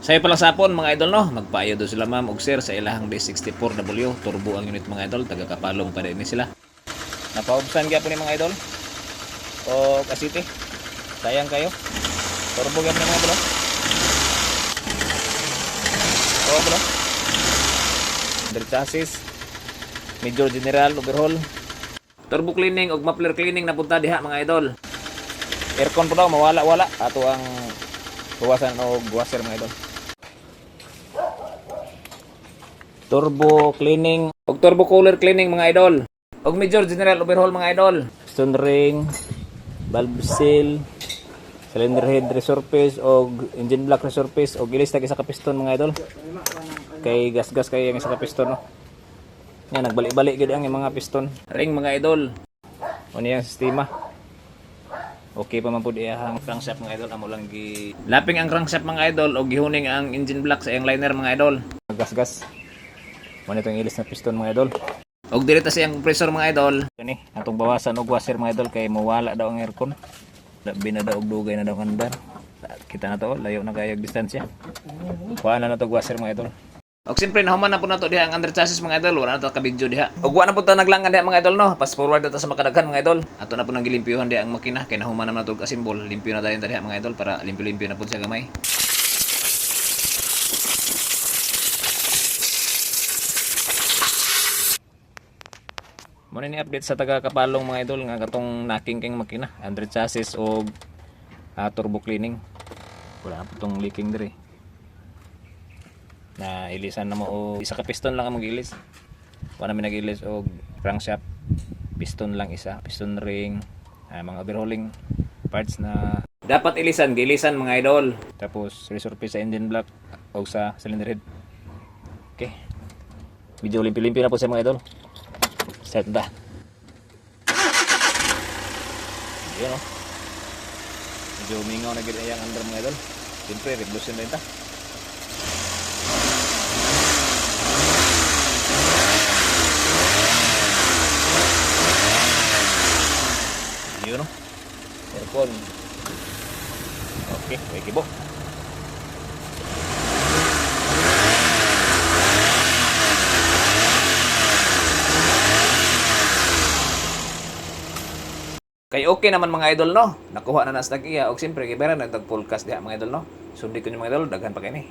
Sayo pala sapon mga idol no, magpaayo do sila ma'am og sir sa ilahang D64W, turbo ang unit mga idol, taga Kapalong pa rin ni sila. Napaubsan gyapon ni mga idol. O kasiti. Sayang kayo. Turbo gyapon ni mga idol. O bro. Under chassis. Major General overhaul. Turbo cleaning ug muffler cleaning na punta diha mga idol. Aircon po daw mawala-wala ato ang bawasan og washer mga idol. Turbo cleaning og turbo cooler cleaning mga idol. Og Major General overhaul mga idol. Piston ring, valve seal, cylinder head resurface og engine block resurface og ilista isa ka piston mga idol. Kay gas-gas kay ang isa ka piston no. Yan nagbalik-balik gid ang mga piston. Ring mga idol. Ano yung sistema? Okay pa man pud iyang crankshaft mga idol, amo lang gi laping ang crankshaft mga idol og gihuning ang engine block sa iyang liner mga idol. Gas-gas. Muna itong ilis na piston mga idol. Og direta siyang compressor mga idol. Kani atong bawasan og washer mga idol kay mawala daw ang aircon. Labi na daw og dugay na daw andar. Kita na to, layo na kayag distansya. Kuha na to washer mga idol. Og siyempre nahuman na po na to diha ang under chassis mga idol, wala na to ka video diha. Og wa na po ta naglangan diha mga idol no. Fast forward ta sa makadaghan mga idol. Ato na po nang gilimpyuhan diha ang makina kay nahuman na to ka symbol. Limpyo na dayon diha mga idol para limpyo-limpyo na po siya gamay. Muna ni update sa taga Kapalong mga idol nga katong naking king makina, under chassis o turbo cleaning. Wala po tong leaking dire. Na ilisan na mo o isa ka piston lang ang mag-ilis. Wala namin nag-ilis o crankshaft, piston lang isa, piston ring, mga overhauling parts na dapat ilisan, gilisan mga idol. Tapos resurface sa engine block o sa cylinder head. Okay. Medyo limpi-limpi na po sa mga idol. Set na. Ayan o. Medyo umingaw na gina yung under mga idol. Siyempre, revolution na ito. Yun o. Aircon. Okay, may kibo. Kay okay naman mga idol no. Nakuha na nas tag-iya og siyempre gibayaran nagtag full cast diha mga idol no. Sundi ko ni mga idol daghan pa kay ni.